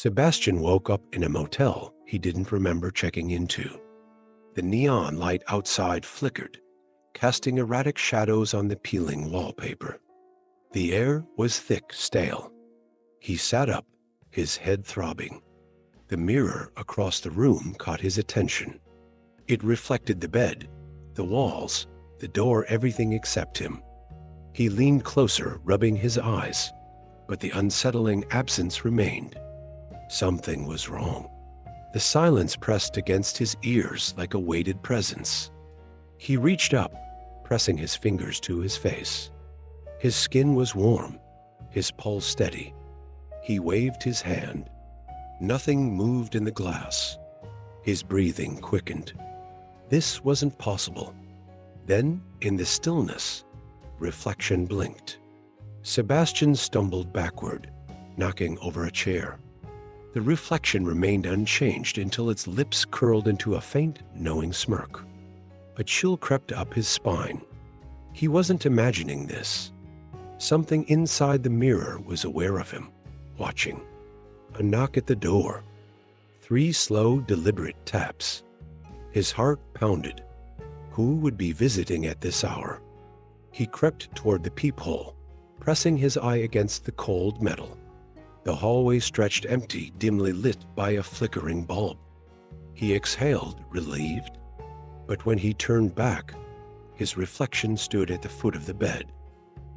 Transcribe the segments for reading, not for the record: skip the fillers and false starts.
Sebastian woke up in a motel he didn't remember checking into. The neon light outside flickered, casting erratic shadows on the peeling wallpaper. The air was thick, stale. He sat up, his head throbbing. The mirror across the room caught his attention. It reflected the bed, the walls, the door, everything except him. He leaned closer, rubbing his eyes, but the unsettling absence remained. Something was wrong. The silence pressed against his ears like a weighted presence. He reached up, pressing his fingers to his face. His skin was warm, his pulse steady. He waved his hand. Nothing moved in the glass. His breathing quickened. This wasn't possible. Then, in the stillness, reflection blinked. Sebastian stumbled backward, knocking over a chair. The reflection remained unchanged until its lips curled into a faint, knowing smirk. A chill crept up his spine. He wasn't imagining this. Something inside the mirror was aware of him, watching. A knock at the door. 3 slow, deliberate taps. His heart pounded. Who would be visiting at this hour? He crept toward the peephole, pressing his eye against the cold metal. The hallway stretched empty, dimly lit by a flickering bulb. He exhaled, relieved. But when he turned back, his reflection stood at the foot of the bed,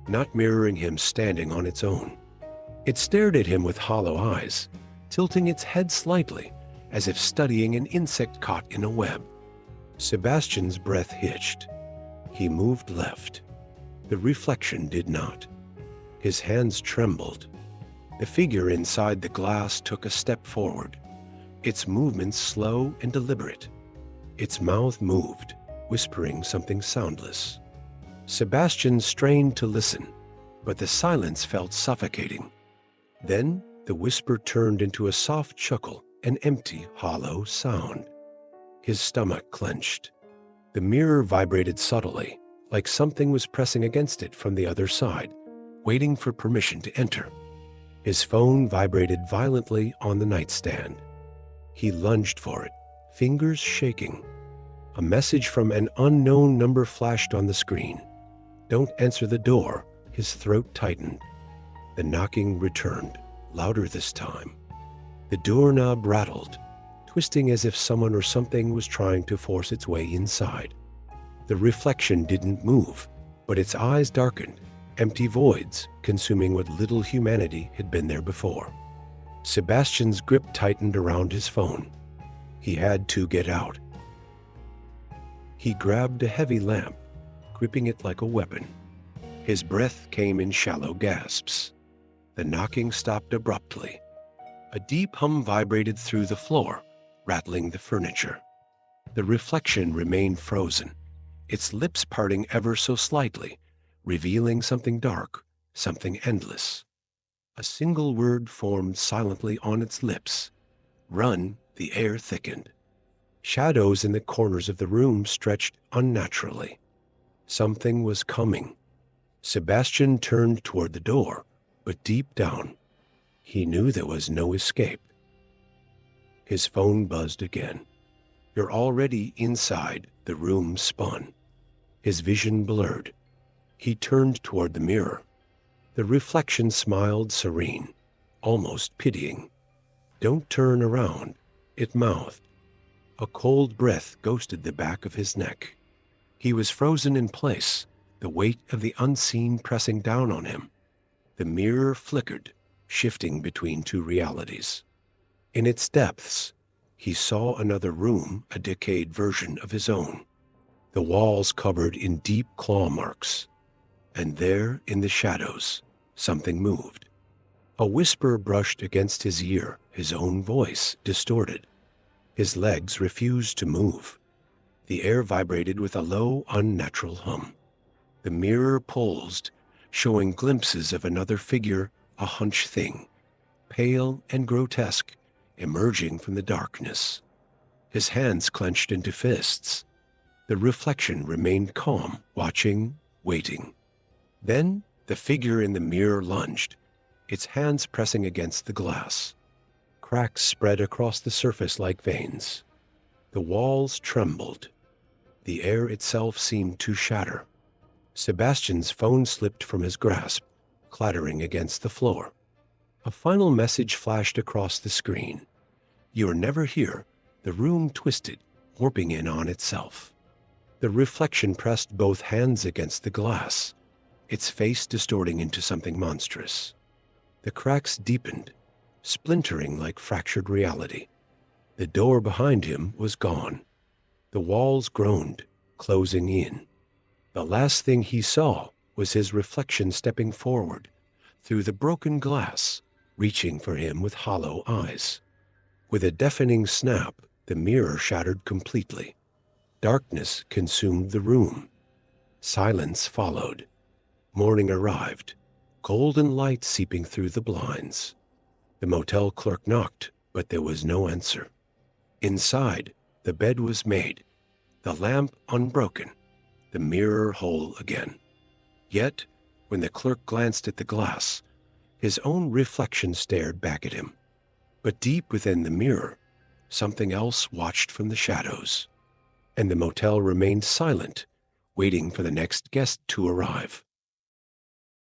not mirroring him, standing on its own. It stared at him with hollow eyes, tilting its head slightly, as if studying an insect caught in a web. Sebastian's breath hitched. He moved left. The reflection did not. His hands trembled. The figure inside the glass took a step forward, its movements slow and deliberate. Its mouth moved, whispering something soundless. Sebastian strained to listen, but the silence felt suffocating. Then the whisper turned into a soft chuckle, an empty, hollow sound. His stomach clenched. The mirror vibrated subtly, like something was pressing against it from the other side, waiting for permission to enter. His phone vibrated violently on the nightstand. He lunged for it, fingers shaking. A message from an unknown number flashed on the screen. "Don't answer the door." His throat tightened. The knocking returned, louder this time. The doorknob rattled, twisting as if someone or something was trying to force its way inside. The reflection didn't move, but its eyes darkened, empty voids consuming what little humanity had been there before. Sebastian's grip tightened around his phone. He had to get out. He grabbed a heavy lamp, gripping it like a weapon. His breath came in shallow gasps. The knocking stopped abruptly. A deep hum vibrated through the floor, rattling the furniture. The reflection remained frozen, its lips parting ever so slightly, revealing something dark, something endless. A single word formed silently on its lips. "Run." The air thickened. Shadows in the corners of the room stretched unnaturally. Something was coming. Sebastian turned toward the door, but deep down, he knew there was no escape. His phone buzzed again. "You're already inside." The room spun. His vision blurred. He turned toward the mirror. The reflection smiled serene, almost pitying. "Don't turn around," it mouthed. A cold breath ghosted the back of his neck. He was frozen in place, the weight of the unseen pressing down on him. The mirror flickered, shifting between 2 realities. In its depths, he saw another room, a decayed version of his own. The walls covered in deep claw marks. And there, in the shadows, something moved. A whisper brushed against his ear, his own voice distorted. His legs refused to move. The air vibrated with a low, unnatural hum. The mirror pulsed, showing glimpses of another figure, a hunched thing, pale and grotesque, emerging from the darkness. His hands clenched into fists. The reflection remained calm, watching, waiting. Then the figure in the mirror lunged, its hands pressing against the glass. Cracks spread across the surface like veins. The walls trembled. The air itself seemed to shatter. Sebastian's phone slipped from his grasp, clattering against the floor. A final message flashed across the screen. "You are never here." The room twisted, warping in on itself. The reflection pressed both hands against the glass, its face distorting into something monstrous. The cracks deepened, splintering like fractured reality. The door behind him was gone. The walls groaned, closing in. The last thing he saw was his reflection stepping forward, through the broken glass, reaching for him with hollow eyes. With a deafening snap, the mirror shattered completely. Darkness consumed the room. Silence followed. Morning arrived, golden light seeping through the blinds. The motel clerk knocked, but there was no answer. Inside, the bed was made, the lamp unbroken, the mirror whole again. Yet, when the clerk glanced at the glass, his own reflection stared back at him. But deep within the mirror, something else watched from the shadows. And the motel remained silent, waiting for the next guest to arrive.